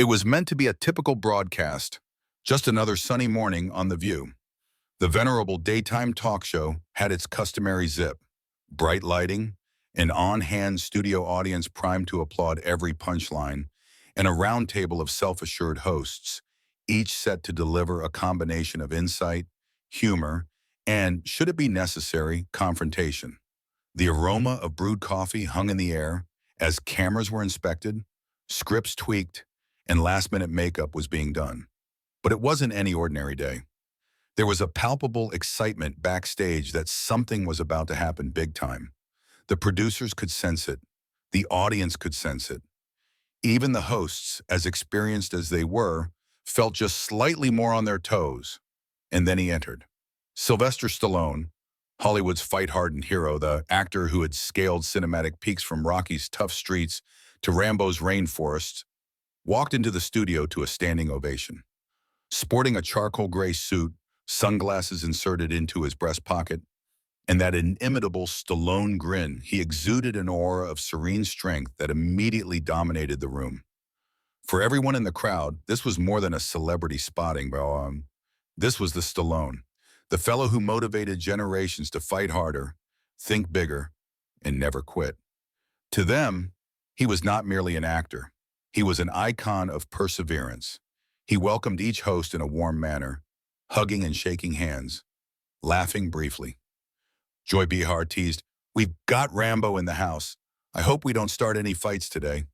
It was meant to be a typical broadcast, just another sunny morning on The View. The venerable daytime talk show had its customary zip, bright lighting, an on-hand studio audience primed to applaud every punchline, and a round table of self-assured hosts, each set to deliver a combination of insight, humor, and, should it be necessary, confrontation. The aroma of brewed coffee hung in the air as cameras were inspected, scripts tweaked, and last-minute makeup was being done. But it wasn't any ordinary day. There was a palpable excitement backstage that something was about to happen big time. The producers could sense it. The audience could sense it. Even the hosts, as experienced as they were, felt just slightly more on their toes. And then he entered. Sylvester Stallone, Hollywood's fight-hardened hero, the actor who had scaled cinematic peaks from Rocky's tough streets to Rambo's rainforests, walked into the studio to a standing ovation. Sporting a charcoal gray suit, sunglasses inserted into his breast pocket, and that inimitable Stallone grin, he exuded an aura of serene strength that immediately dominated the room. For everyone in the crowd, this was more than a celebrity spotting, bro. This was the Stallone, the fellow who motivated generations to fight harder, think bigger, and never quit. To them, he was not merely an actor. He was an icon of perseverance. He welcomed each host in a warm manner, hugging and shaking hands, laughing briefly. Joy Behar teased, "We've got Rambo in the house. I hope we don't start any fights today."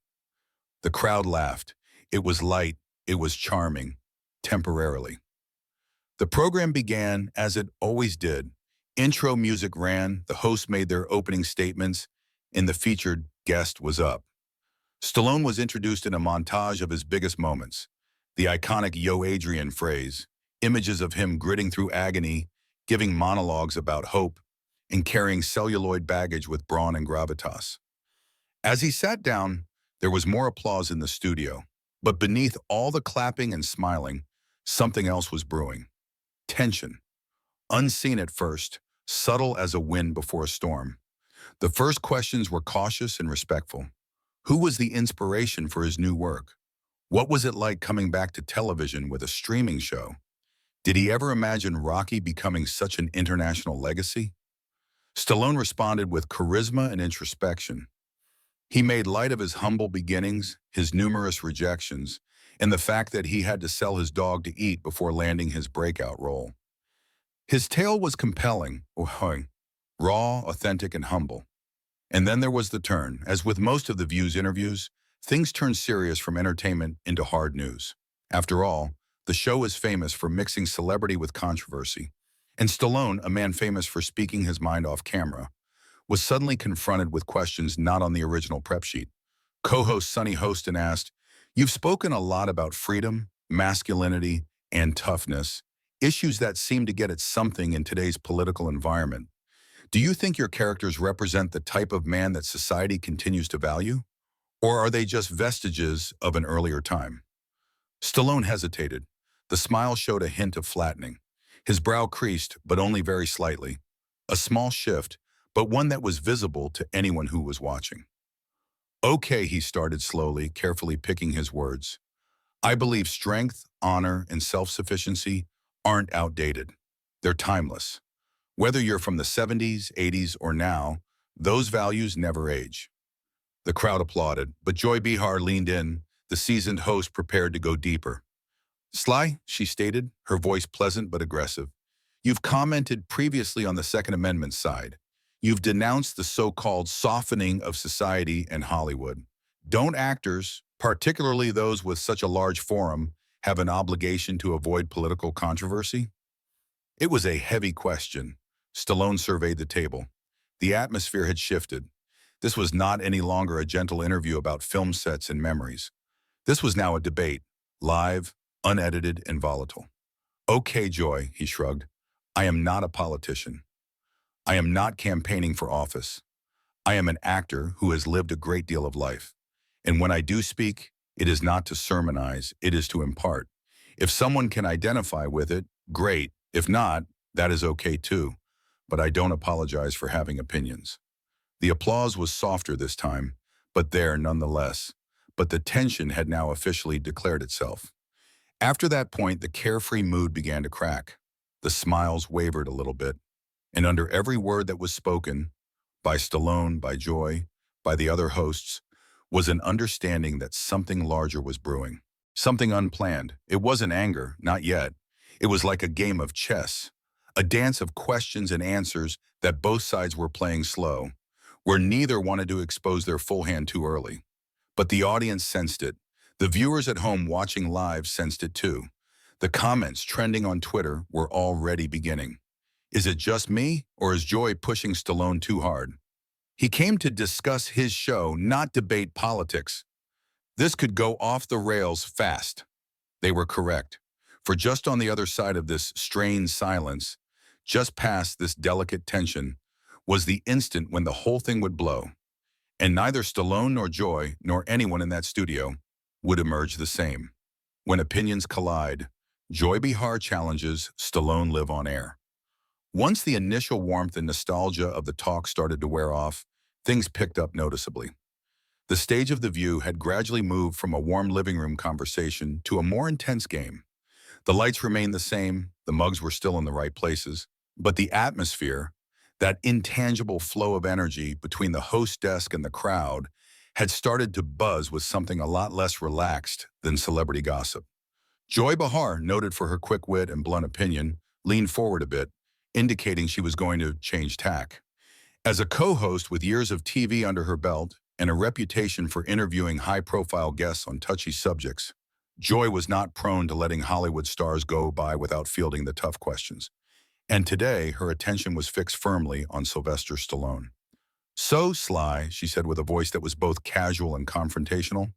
The crowd laughed. It was light, it was charming, temporarily. The program began as it always did. Intro music ran, the hosts made their opening statements, and the featured guest was up. Stallone was introduced in a montage of his biggest moments. The iconic "Yo Adrian" phrase, images of him gritting through agony, giving monologues about hope, and carrying celluloid baggage with brawn and gravitas. As he sat down, there was more applause in the studio. But beneath all the clapping and smiling, something else was brewing. Tension. Unseen at first, subtle as a wind before a storm. The first questions were cautious and respectful. Who was the inspiration for his new work? What was it like coming back to television with a streaming show? Did he ever imagine Rocky becoming such an international legacy? Stallone responded with charisma and introspection. He made light of his humble beginnings, his numerous rejections, and the fact that he had to sell his dog to eat before landing his breakout role. His tale was compelling, raw, authentic, and humble. And then there was the turn. As with most of The View's interviews, things turned serious from entertainment into hard news. After all, the show is famous for mixing celebrity with controversy. And Stallone, a man famous for speaking his mind off camera, was suddenly confronted with questions not on the original prep sheet. Co-host Sonny Hostin asked, "You've spoken a lot about freedom, masculinity, and toughness, issues that seem to get at something in today's political environment. Do you think your characters represent the type of man that society continues to value? Or are they just vestiges of an earlier time?" Stallone hesitated. The smile showed a hint of flattening. His brow creased, but only very slightly. A small shift, but one that was visible to anyone who was watching. "Okay," he started slowly, carefully picking his words. "I believe strength, honor, and self-sufficiency aren't outdated. They're timeless. Whether you're from the 70s, 80s, or now, those values never age." The crowd applauded, but Joy Behar leaned in, the seasoned host prepared to go deeper. "Sly," she stated, her voice pleasant but aggressive, "you've commented previously on the Second Amendment side. You've denounced the so-called softening of society and Hollywood. Don't actors, particularly those with such a large forum, have an obligation to avoid political controversy?" It was a heavy question. Stallone surveyed the table. The atmosphere had shifted. This was not any longer a gentle interview about film sets and memories. This was now a debate, live, unedited, and volatile. "Okay, Joy," he shrugged. "I am not a politician. I am not campaigning for office. I am an actor who has lived a great deal of life. And when I do speak, it is not to sermonize, it is to impart. If someone can identify with it, great. If not, that is okay too. But I don't apologize for having opinions." The applause was softer this time, but there nonetheless. but the tension had now officially declared itself. After that point, the carefree mood began to crack. The smiles wavered a little bit, and under every word that was spoken, by Stallone, by Joy, by the other hosts, was an understanding that something larger was brewing. Something unplanned. It wasn't anger, not yet. It was like a game of chess, a dance of questions and answers that both sides were playing slow, where neither wanted to expose their full hand too early. But the audience sensed it. The viewers at home watching live sensed it too. The comments trending on Twitter were already beginning. Is it just me, or is Joy pushing Stallone too hard? He came to discuss his show, not debate politics. This could go off the rails fast. They were correct. For just on the other side of this strained silence, just past this delicate tension, was the instant when the whole thing would blow. And neither Stallone nor Joy, nor anyone in that studio, would emerge the same. When opinions collide, Joy Behar challenges, Stallone live on air. Once the initial warmth and nostalgia of the talk started to wear off, things picked up noticeably. The stage of The View had gradually moved from a warm living room conversation to a more intense game. The lights remained the same, the mugs were still in the right places, but the atmosphere, that intangible flow of energy between the host desk and the crowd, had started to buzz with something a lot less relaxed than celebrity gossip. Joy Behar, noted for her quick wit and blunt opinion, leaned forward a bit, indicating she was going to change tack. As a co-host with years of TV under her belt and a reputation for interviewing high-profile guests on touchy subjects, Joy was not prone to letting Hollywood stars go by without fielding the tough questions. And today, her attention was fixed firmly on Sylvester Stallone. "So, Sly," she said with a voice that was both casual and confrontational,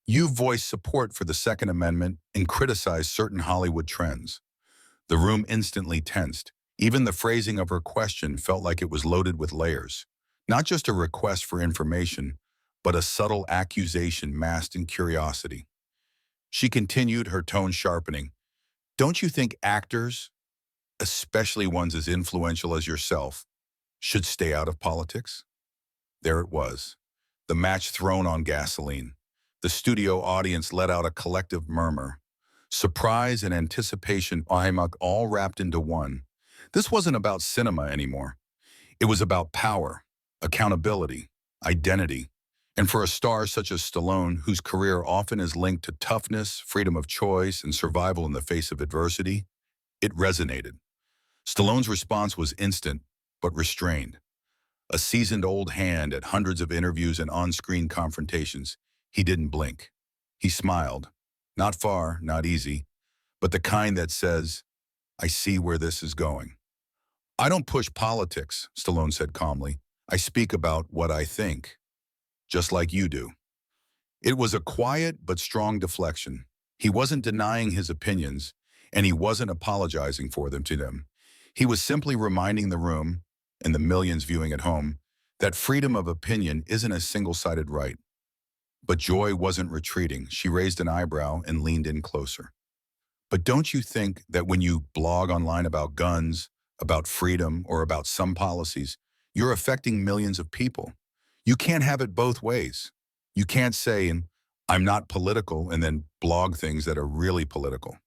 "you voiced support for the Second Amendment and criticized certain Hollywood trends." The room instantly tensed. Even the phrasing of her question felt like it was loaded with layers. Not just a request for information, but a subtle accusation masked in curiosity. She continued, her tone sharpening. "Don't you think actors, especially ones as influential as yourself, should stay out of politics?" There it was, the match thrown on gasoline. The studio audience let out a collective murmur. Surprise and anticipation all wrapped into one. This wasn't about cinema anymore. It was about power, accountability, identity. And for a star such as Stallone, whose career often is linked to toughness, freedom of choice, and survival in the face of adversity, it resonated. Stallone's response was instant, but restrained. A seasoned old hand at hundreds of interviews and on-screen confrontations, he didn't blink. He smiled. Not far, not easy, but the kind that says, "I see where this is going." "I don't push politics," Stallone said calmly. "I speak about what I think, just like you do." It was a quiet but strong deflection. He wasn't denying his opinions, and he wasn't apologizing for them to them. He was simply reminding the room, and the millions viewing at home, that freedom of opinion isn't a single-sided right. But Joy wasn't retreating. She raised an eyebrow and leaned in closer. "But don't you think that when you blog online about guns, about freedom, or about some policies, you're affecting millions of people? You can't have it both ways. You can't say, I'm not political, and then blog things that are really political."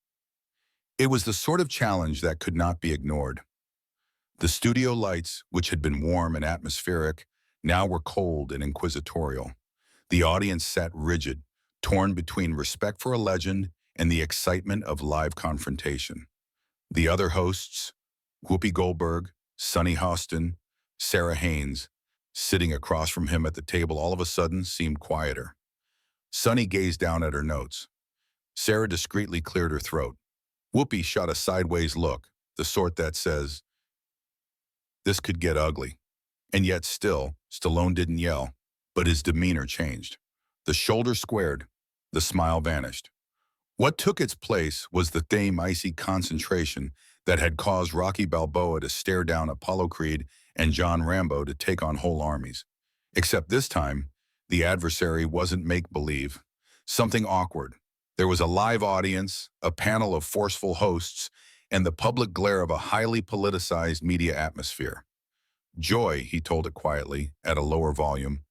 It was the sort of challenge that could not be ignored. The studio lights, which had been warm and atmospheric, now were cold and inquisitorial. The audience sat rigid, torn between respect for a legend and the excitement of live confrontation. The other hosts, Whoopi Goldberg, Sonny Hostin, Sarah Haynes, sitting across from him at the table, all of a sudden seemed quieter. Sonny gazed down at her notes. Sarah discreetly cleared her throat. Whoopi shot a sideways look, the sort that says, "This could get ugly." And yet still, Stallone didn't yell, but his demeanor changed. The shoulders squared, the smile vanished. What took its place was the same icy concentration that had caused Rocky Balboa to stare down Apollo Creed and John Rambo to take on whole armies. Except this time, the adversary wasn't make-believe, something awkward. There was a live audience, a panel of forceful hosts, and the public glare of a highly politicized media atmosphere. "Joy," he told it quietly, at a lower volume,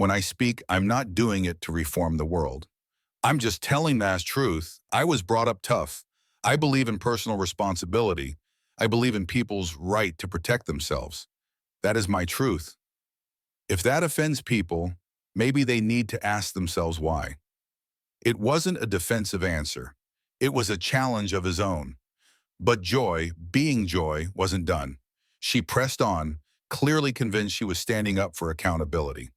When I speak, I'm not doing it to reform the world. I'm just telling mass truth. I was brought up tough. I believe in personal responsibility. I believe in people's right to protect themselves. That is my truth. If that offends people, maybe they need to ask themselves why. It wasn't a defensive answer. It was a challenge of his own. But Joy, being Joy, wasn't done. She pressed on, clearly convinced she was standing up for accountability.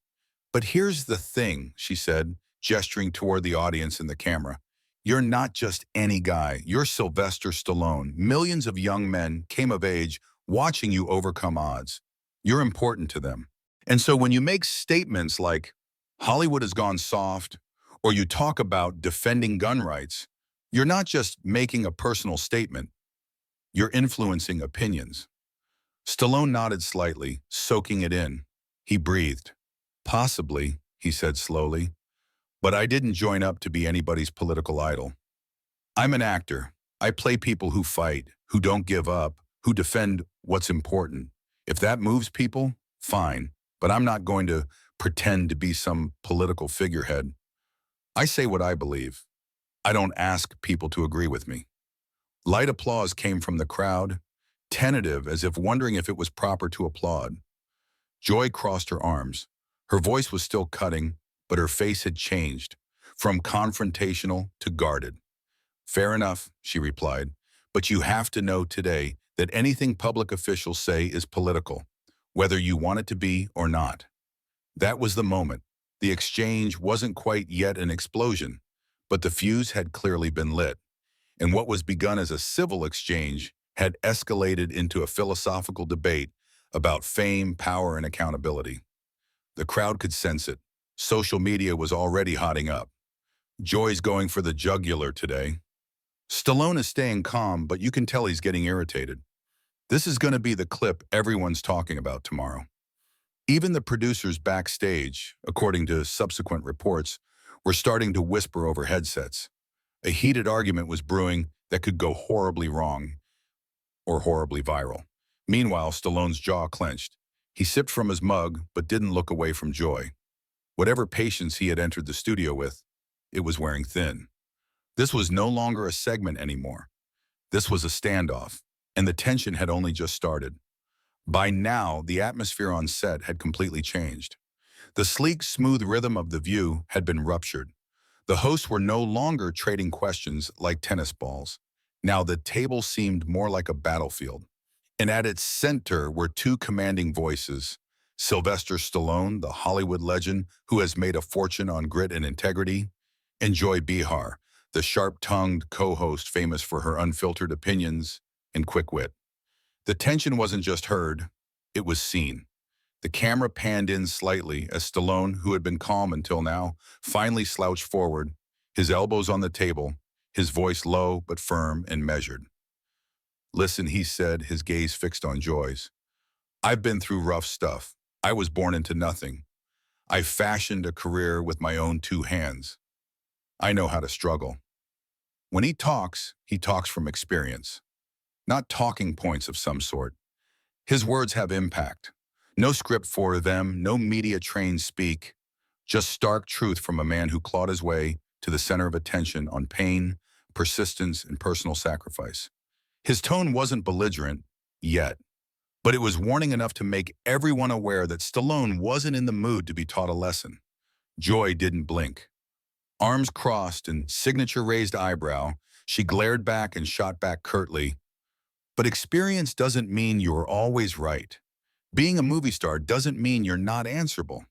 But here's the thing, she said, gesturing toward the audience and the camera. You're not just any guy. You're Sylvester Stallone. Millions of young men came of age watching you overcome odds. You're important to them. And so when you make statements like, Hollywood has gone soft, or you talk about defending gun rights, you're not just making a personal statement, you're influencing opinions. Stallone nodded slightly, soaking it in. He breathed. Possibly, he said slowly, but I didn't join up to be anybody's political idol. I'm an actor. I play people who fight, who don't give up, who defend what's important. If that moves people, fine, but I'm not going to pretend to be some political figurehead. I say what I believe. I don't ask people to agree with me. Light applause came from the crowd, tentative as if wondering if it was proper to applaud. Joy crossed her arms. Her voice was still cutting, but her face had changed, from confrontational to guarded. Fair enough, she replied, but you have to know today that anything public officials say is political, whether you want it to be or not. That was the moment. The exchange wasn't quite yet an explosion, but the fuse had clearly been lit, and what was begun as a civil exchange had escalated into a philosophical debate about fame, power, and accountability. The crowd could sense it. Social media was already hotting up. Joy's going for the jugular today. Stallone is staying calm, but you can tell he's getting irritated. This is going to be the clip everyone's talking about tomorrow. Even the producers backstage, according to subsequent reports, were starting to whisper over headsets. A heated argument was brewing that could go horribly wrong or horribly viral. Meanwhile, Stallone's jaw clenched. He sipped from his mug, but didn't look away from Joy. Whatever patience he had entered the studio with, it was wearing thin. This was no longer a segment anymore. This was a standoff, and the tension had only just started. By now, the atmosphere on set had completely changed. The sleek, smooth rhythm of The View had been ruptured. The hosts were no longer trading questions like tennis balls. Now the table seemed more like a battlefield. And at its center were two commanding voices, Sylvester Stallone, the Hollywood legend who has made a fortune on grit and integrity, and Joy Behar, the sharp-tongued co-host famous for her unfiltered opinions and quick wit. The tension wasn't just heard, it was seen. The camera panned in slightly as Stallone, who had been calm until now, finally slouched forward, his elbows on the table, his voice low but firm and measured. Listen, he said, his gaze fixed on Joy's. I've been through rough stuff. I was born into nothing. I fashioned a career with my own two hands. I know how to struggle. When he talks from experience, not talking points of some sort. His words have impact. No script for them, no media-trained speak, just stark truth from a man who clawed his way to the center of attention on pain, persistence, and personal sacrifice. His tone wasn't belligerent, yet, but it was warning enough to make everyone aware that Stallone wasn't in the mood to be taught a lesson. Joy didn't blink. Arms crossed and signature raised eyebrow, she glared back and shot back curtly. But experience doesn't mean you're always right. Being a movie star doesn't mean you're not answerable.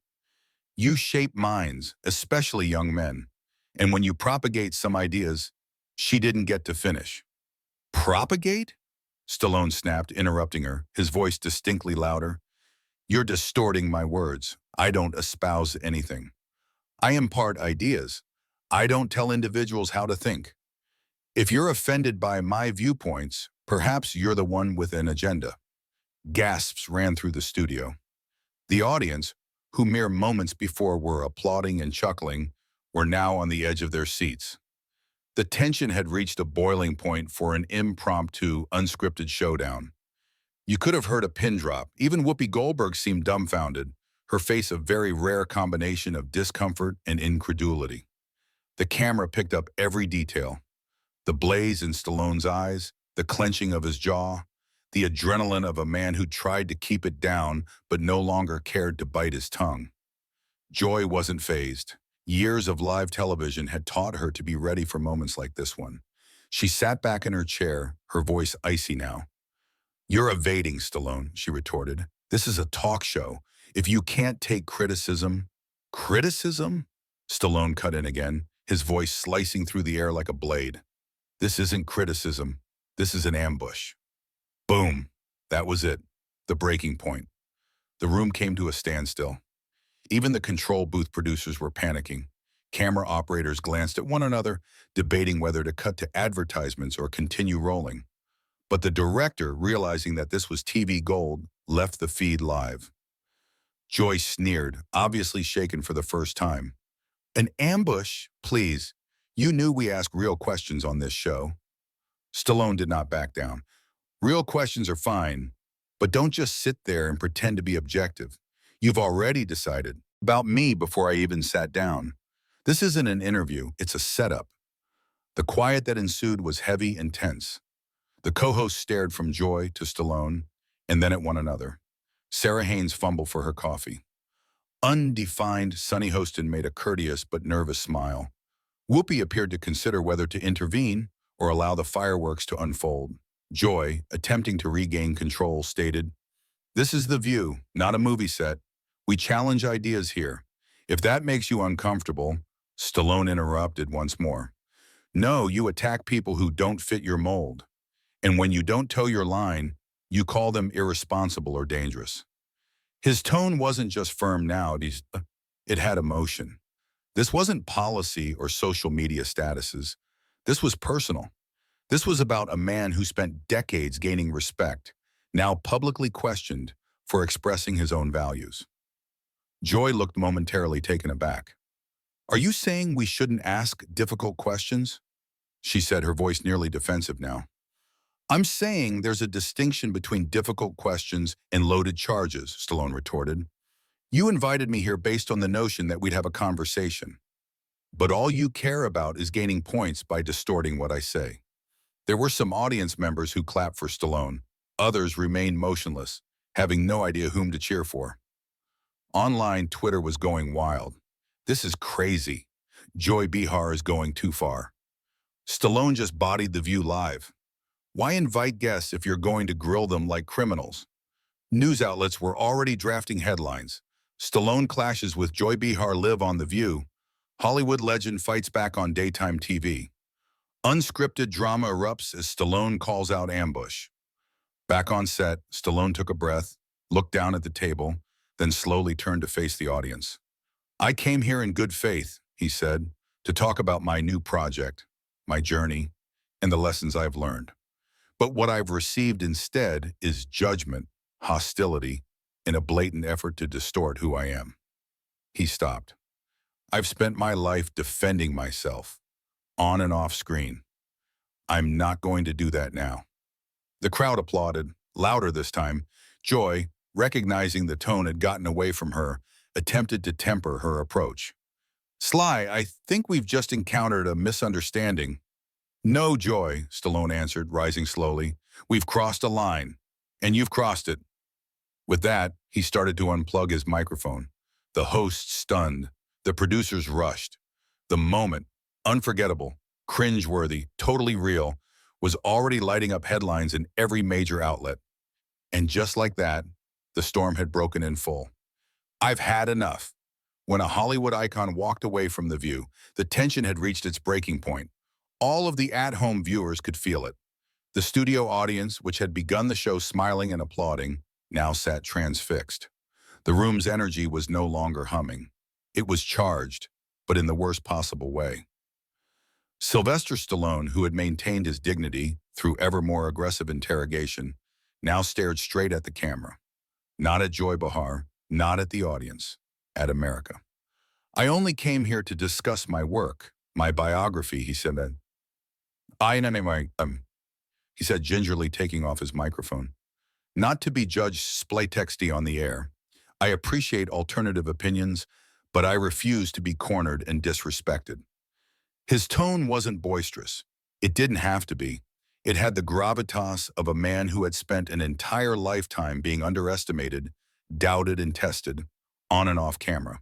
You shape minds, especially young men. And when you propagate some ideas, she didn't get to finish. Propagate? Stallone snapped, interrupting her, his voice distinctly louder. You're distorting my words. I don't espouse anything. I impart ideas. I don't tell individuals how to think. If you're offended by my viewpoints, perhaps you're the one with an agenda. Gasps ran through the studio. The audience, who mere moments before were applauding and chuckling, were now on the edge of their seats. The tension had reached a boiling point for an impromptu, unscripted showdown. You could have heard a pin drop. Even Whoopi Goldberg seemed dumbfounded, her face a very rare combination of discomfort and incredulity. The camera picked up every detail. The blaze in Stallone's eyes, the clenching of his jaw, the adrenaline of a man who tried to keep it down but no longer cared to bite his tongue. Joy wasn't fazed. Years of live television had taught her to be ready for moments like this one. She sat back in her chair, her voice icy now. "You're evading, Stallone," she retorted. "This is a talk show. If you can't take criticism—" "Criticism?" Stallone cut in again, his voice slicing through the air like a blade. "This isn't criticism. This is an ambush." Boom. That was it. The breaking point. The room came to a standstill. Even the control booth producers were panicking. Camera operators glanced at one another, debating whether to cut to advertisements or continue rolling. But the director, realizing that this was TV gold, left the feed live. Joy sneered, obviously shaken for the first time. "An ambush? Please. You knew we ask real questions on this show." Stallone did not back down. "Real questions are fine, but don't just sit there and pretend to be objective. You've already decided about me before I even sat down. This isn't an interview, it's a setup." The quiet that ensued was heavy and tense. The co-hosts stared from Joy to Stallone, and then at one another. Sarah Haynes fumbled for her coffee. Undefined, Sonny Hostin made a courteous but nervous smile. Whoopi appeared to consider whether to intervene or allow the fireworks to unfold. Joy, attempting to regain control, stated, "This is The View, not a movie set. We challenge ideas here. If that makes you uncomfortable—" Stallone interrupted once more. "No, you attack people who don't fit your mold. And when you don't toe your line, you call them irresponsible or dangerous." His tone wasn't just firm now, it had emotion. This wasn't policy or social media statuses. This was personal. This was about a man who spent decades gaining respect, now publicly questioned for expressing his own values. Joy looked momentarily taken aback. "Are you saying we shouldn't ask difficult questions?" she said, her voice nearly defensive now. "I'm saying there's a distinction between difficult questions and loaded charges," Stallone retorted. "You invited me here based on the notion that we'd have a conversation. But all you care about is gaining points by distorting what I say." There were some audience members who clapped for Stallone. Others remained motionless, having no idea whom to cheer for. Online, Twitter was going wild. "This is crazy. Joy Behar is going too far. Stallone just bodied The View live. Why invite guests if you're going to grill them like criminals?" News outlets were already drafting headlines. "Stallone clashes with Joy Behar live on The View. Hollywood legend fights back on daytime TV. Unscripted drama erupts as Stallone calls out ambush." Back on set, Stallone took a breath, looked down at the table, then slowly turned to face the audience. "I came here in good faith," he said, "to talk about my new project, my journey, and the lessons I've learned. But what I've received instead is judgment, hostility, and a blatant effort to distort who I am." He stopped. "I've spent my life defending myself, on and off screen. I'm not going to do that now." The crowd applauded, louder this time. Joy, recognizing the tone had gotten away from her, attempted to temper her approach. "Sly, I think we've just encountered a misunderstanding." "No, Joy," Stallone answered, rising slowly. "We've crossed a line, and you've crossed it." With that, he started to unplug his microphone. The hosts stunned. The producers rushed. The moment, unforgettable, cringe-worthy, totally real, was already lighting up headlines in every major outlet. And just like that, the storm had broken in full. "I've had enough." When a Hollywood icon walked away from The View, the tension had reached its breaking point. All of the at-home viewers could feel it. The studio audience, which had begun the show smiling and applauding, now sat transfixed. The room's energy was no longer humming. It was charged, but in the worst possible way. Sylvester Stallone, who had maintained his dignity through ever more aggressive interrogation, now stared straight at the camera. Not at Joy Behar, not at the audience, at America. "I only came here to discuss my work, my biography," he said. He said gingerly, taking off his microphone. "Not to be judged splaytexty on the air. I appreciate alternative opinions, but I refuse to be cornered and disrespected. His tone wasn't boisterous. It didn't have to be. It had the gravitas of a man who had spent an entire lifetime being underestimated, doubted, and tested, on and off camera.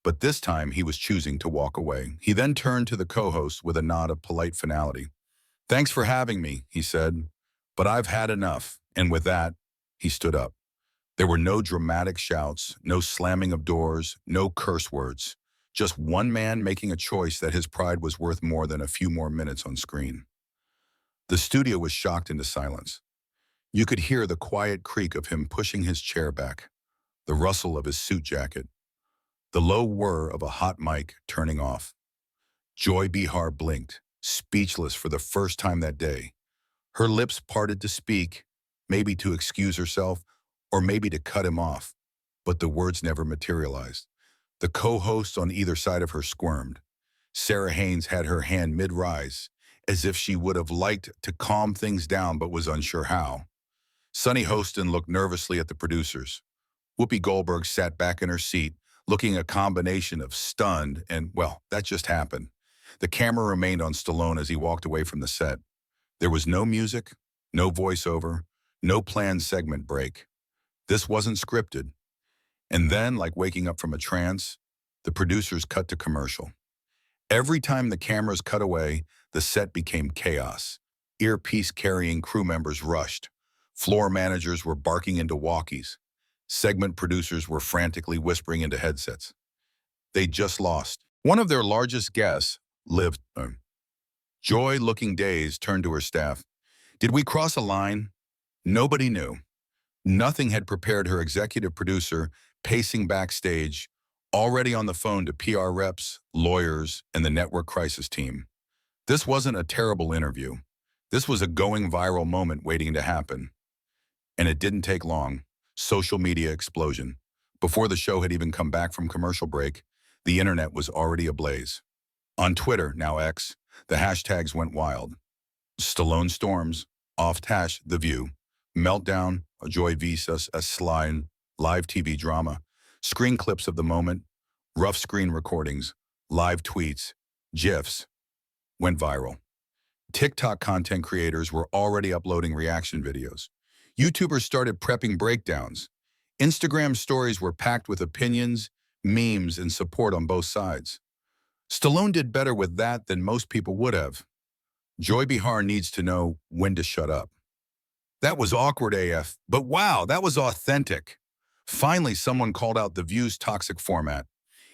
But this time he was choosing to walk away. He then turned to the co-host with a nod of polite finality. "Thanks for having me," he said, "but I've had enough." And with that, he stood up. There were no dramatic shouts, no slamming of doors, no curse words. Just one man making a choice that his pride was worth more than a few more minutes on screen. The studio was shocked into silence. You could hear the quiet creak of him pushing his chair back, the rustle of his suit jacket, the low whir of a hot mic turning off. Joy Behar blinked, speechless for the first time that day. Her lips parted to speak, maybe to excuse herself, or maybe to cut him off, but the words never materialized. The co-hosts on either side of her squirmed. Sarah Haynes had her hand mid-rise, as if she would have liked to calm things down but was unsure how. Sonny Hostin looked nervously at the producers. Whoopi Goldberg sat back in her seat, looking a combination of stunned and, well, that just happened. The camera remained on Stallone as he walked away from the set. There was no music, no voiceover, no planned segment break. This wasn't scripted. And then, like waking up from a trance, the producers cut to commercial. Every time the cameras cut away, the set became chaos. Earpiece-carrying crew members rushed. Floor managers were barking into walkies. Segment producers were frantically whispering into headsets. They just lost. One of their largest guests lived. Joy, looking dazed, turned to her staff. "Did we cross a line?" Nobody knew. Nothing had prepared her executive producer, pacing backstage, already on the phone to PR reps, lawyers, and the network crisis team. This wasn't a terrible interview. This was a going viral moment waiting to happen. And it didn't take long. Social media explosion. Before the show had even come back from commercial break, the internet was already ablaze. On Twitter, now X, the hashtags went wild. Stallone storms, off-tash, The View, Meltdown, Joy Visas, a slime, live TV drama, screen clips of the moment, rough screen recordings, live tweets, GIFs, went viral. TikTok content creators were already uploading reaction videos. YouTubers started prepping breakdowns. Instagram stories were packed with opinions, memes, and support on both sides. Stallone did better with that than most people would have. Joy Behar needs to know when to shut up. "That was awkward AF, but wow, that was authentic." Finally, someone called out The View's toxic format.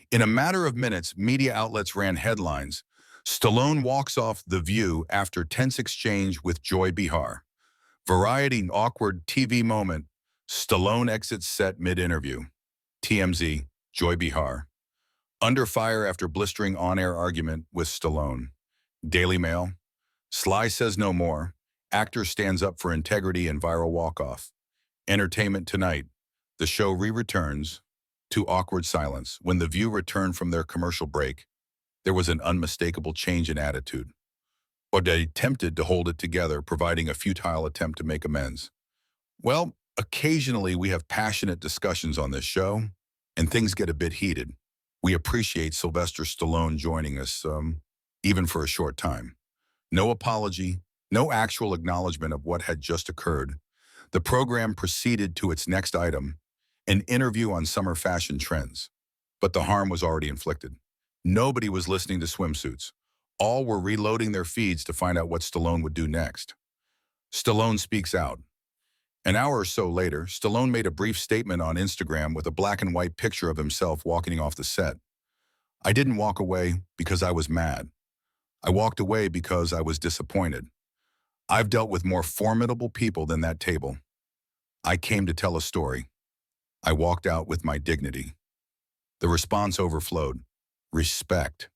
In a matter of minutes, media outlets ran headlines. Stallone walks off The View after tense exchange with Joy Behar. Variety awkward TV moment. Stallone exits set mid-interview. TMZ, Joy Behar. Under fire after blistering on-air argument with Stallone. Daily Mail. Sly says no more. Actor stands up for integrity and viral walk-off. Entertainment Tonight. The show re-returns to awkward silence. When The View returned from their commercial break, there was an unmistakable change in attitude. Or they attempted to hold it together, providing a futile attempt to make amends. Well, occasionally we have passionate discussions on this show, and things get a bit heated. We appreciate Sylvester Stallone joining us, even for a short time. No apology, no actual acknowledgement of what had just occurred. The program proceeded to its next item, an interview on summer fashion trends. But the harm was already inflicted. Nobody was listening to swimsuits. All were reloading their feeds to find out what Stallone would do next. Stallone speaks out. An hour or so later, Stallone made a brief statement on Instagram with a black and white picture of himself walking off the set. "I didn't walk away because I was mad. I walked away because I was disappointed. I've dealt with more formidable people than that table. I came to tell a story. I walked out with my dignity." The response overflowed. Respect.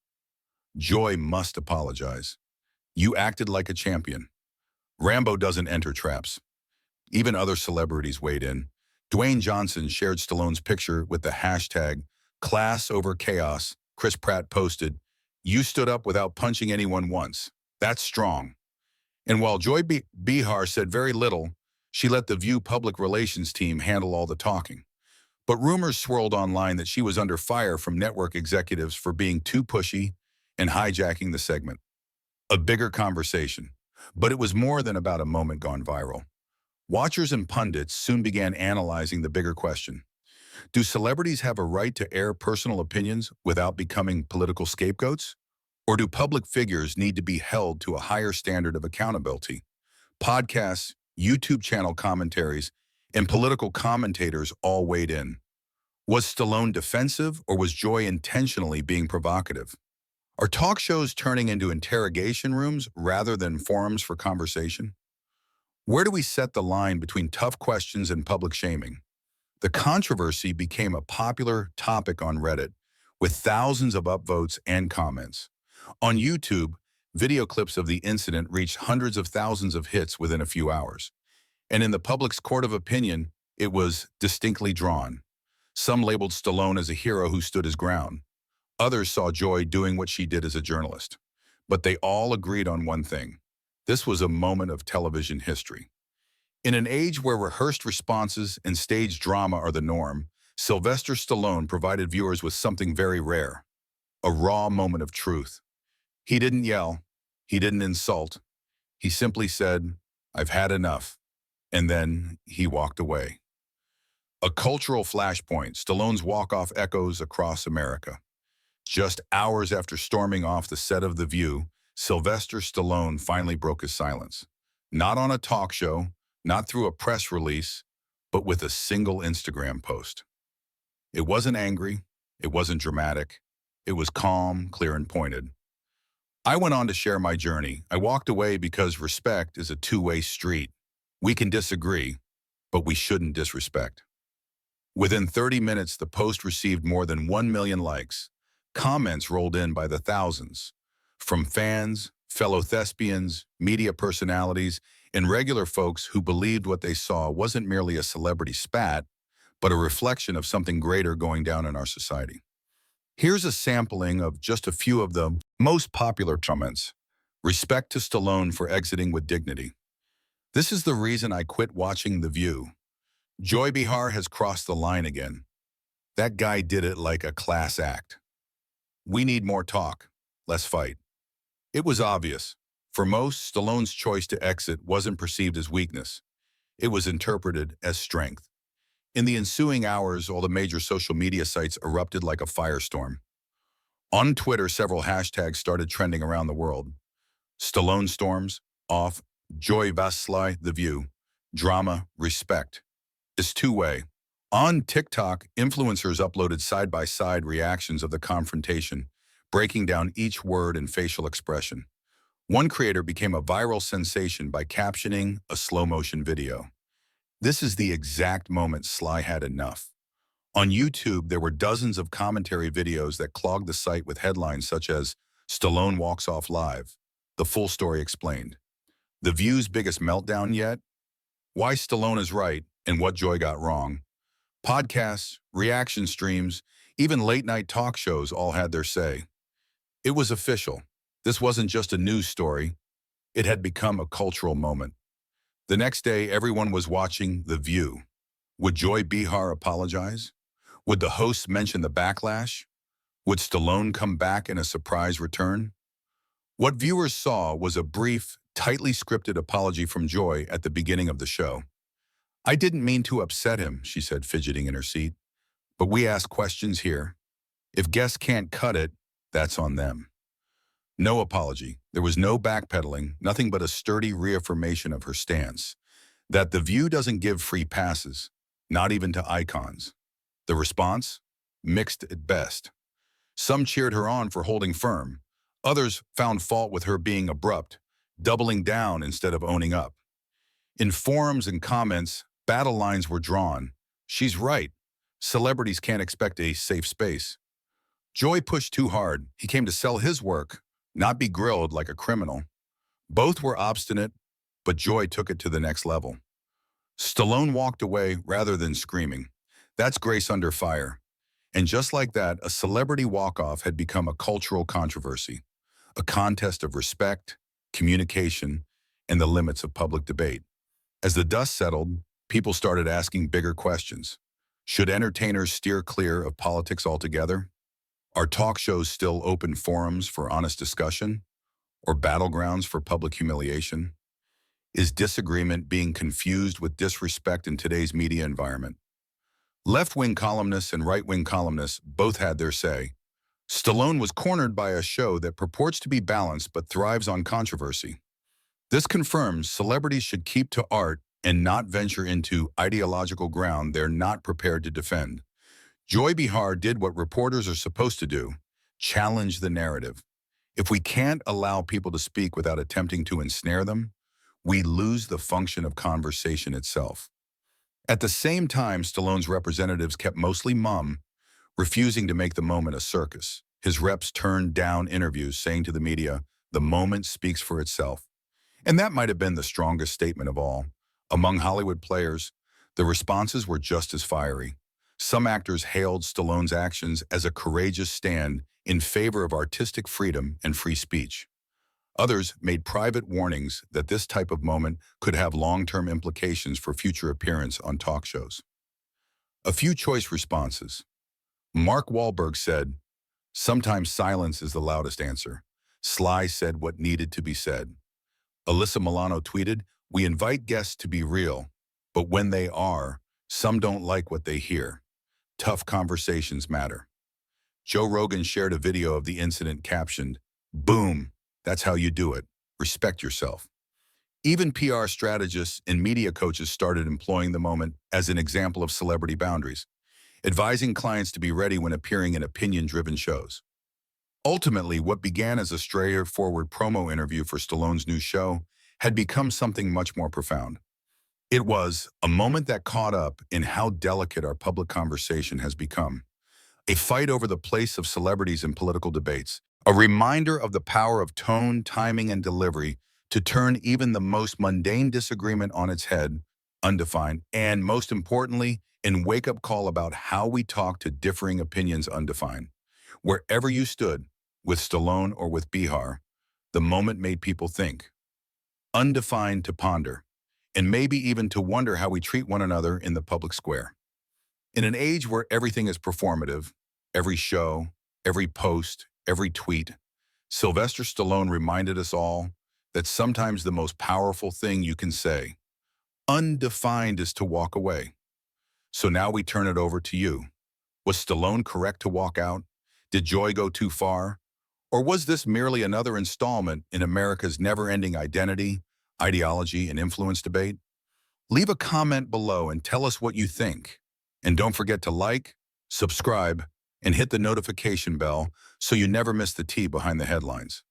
Joy must apologize. "You acted like a champion. Rambo doesn't enter traps." Even other celebrities weighed in. Dwayne Johnson shared Stallone's picture with the hashtag class over chaos. Chris Pratt posted, "You stood up without punching anyone once. That's strong." And while Joy Behar said very little, she let the View public relations team handle all the talking. But rumors swirled online that she was under fire from network executives for being too pushy and hijacking the segment. A bigger conversation. But it was more than about a moment gone viral. Watchers and pundits soon began analyzing the bigger question. Do celebrities have a right to air personal opinions without becoming political scapegoats? Or do public figures need to be held to a higher standard of accountability? Podcasts, YouTube channel commentaries, and political commentators all weighed in. Was Stallone defensive, or was Joy intentionally being provocative? Are talk shows turning into interrogation rooms rather than forums for conversation? Where do we set the line between tough questions and public shaming? The controversy became a popular topic on Reddit, with thousands of upvotes and comments. On YouTube, video clips of the incident reached hundreds of thousands of hits within a few hours. And in the public's court of opinion, it was distinctly drawn. Some labeled Stallone as a hero who stood his ground. Others saw Joy doing what she did as a journalist. But they all agreed on one thing. This was a moment of television history. In an age where rehearsed responses and staged drama are the norm, Sylvester Stallone provided viewers with something very rare, a raw moment of truth. He didn't yell, he didn't insult, he simply said, "I've had enough," and then he walked away. A cultural flashpoint, Stallone's walk-off echoes across America. Just hours after storming off the set of The View, Sylvester Stallone finally broke his silence. Not on a talk show, not through a press release, but with a single Instagram post. It wasn't angry, it wasn't dramatic, it was calm, clear, and pointed. I went on to share my journey. I walked away because respect is a two-way street. We can disagree, but we shouldn't disrespect. Within 30 minutes, the post received more than 1 million likes. Comments rolled in by the thousands, from fans, fellow thespians, media personalities, and regular folks who believed what they saw wasn't merely a celebrity spat, but a reflection of something greater going down in our society. Here's a sampling of just a few of the most popular comments. Respect to Stallone for exiting with dignity. This is the reason I quit watching The View. Joy Behar has crossed the line again. That guy did it like a class act. We need more talk, less fight. It was obvious. For most, Stallone's choice to exit wasn't perceived as weakness. It was interpreted as strength. In the ensuing hours, all the major social media sites erupted like a firestorm. On Twitter, several hashtags started trending around the world. Stallone storms, off, Joy Behar, The View, drama, respect. It's two-way. On TikTok, influencers uploaded side-by-side reactions of the confrontation, breaking down each word and facial expression. One creator became a viral sensation by captioning a slow-motion video. This is the exact moment Sly had enough. On YouTube, there were dozens of commentary videos that clogged the site with headlines such as "Stallone walks off live," the full story explained. The View's biggest meltdown yet? Why Stallone is right and what Joy got wrong. Podcasts, reaction streams, even late-night talk shows all had their say. It was official. This wasn't just a news story. It had become a cultural moment. The next day, everyone was watching The View. Would Joy Behar apologize? Would the hosts mention the backlash? Would Stallone come back in a surprise return? What viewers saw was a brief, tightly scripted apology from Joy at the beginning of the show. "I didn't mean to upset him," she said, fidgeting in her seat. "But we ask questions here. If guests can't cut it, that's on them." No apology. There was no backpedaling, nothing but a sturdy reaffirmation of her stance. That The View doesn't give free passes, not even to icons. The response? Mixed at best. Some cheered her on for holding firm. Others found fault with her being abrupt, doubling down instead of owning up. In forums and comments, battle lines were drawn. "She's right. Celebrities can't expect a safe space." Joy pushed too hard. He came to sell his work, not be grilled like a criminal. Both were obstinate, but Joy took it to the next level. Stallone walked away rather than screaming. That's grace under fire. And just like that, a celebrity walk-off had become a cultural controversy, a contest of respect, communication, and the limits of public debate. As the dust settled, people started asking bigger questions. Should entertainers steer clear of politics altogether? Are talk shows still open forums for honest discussion or battlegrounds for public humiliation? Is disagreement being confused with disrespect in today's media environment? Left-wing columnists and right-wing columnists both had their say. Stallone was cornered by a show that purports to be balanced but thrives on controversy. This confirms celebrities should keep to art and not venture into ideological ground they're not prepared to defend. Joy Behar did what reporters are supposed to do: challenge the narrative. If we can't allow people to speak without attempting to ensnare them, we lose the function of conversation itself. At the same time, Stallone's representatives kept mostly mum, refusing to make the moment a circus. His reps turned down interviews, saying to the media, "The moment speaks for itself." And that might have been the strongest statement of all. Among Hollywood players, the responses were just as fiery. Some actors hailed Stallone's actions as a courageous stand in favor of artistic freedom and free speech. Others made private warnings that this type of moment could have long-term implications for future appearance on talk shows. A few choice responses. Mark Wahlberg said, "Sometimes silence is the loudest answer." Sly said what needed to be said. Alyssa Milano tweeted, "We invite guests to be real, but when they are, some don't like what they hear. Tough conversations matter." Joe Rogan shared a video of the incident captioned, "Boom, that's how you do it. Respect yourself." Even PR strategists and media coaches started employing the moment as an example of celebrity boundaries, advising clients to be ready when appearing in opinion-driven shows. Ultimately, what began as a straightforward promo interview for Stallone's new show had become something much more profound. It was a moment that caught up in how delicate our public conversation has become. A fight over the place of celebrities in political debates, a reminder of the power of tone, timing, and delivery to turn even the most mundane disagreement on its head, undefined, and most importantly, a wake-up call about how we talk to differing opinions undefined. Wherever you stood, with Stallone or with Behar, the moment made people think, undefined to ponder, and maybe even to wonder how we treat one another in the public square. In an age where everything is performative, every show, every post, every tweet, Sylvester Stallone reminded us all that sometimes the most powerful thing you can say, undefined, is to walk away. So now we turn it over to you. Was Stallone correct to walk out? Did Joy go too far? Or was this merely another installment in America's never-ending identity, ideology, and influence debate? Leave a comment below and tell us what you think. And don't forget to like, subscribe, and hit the notification bell so you never miss the tea behind the headlines.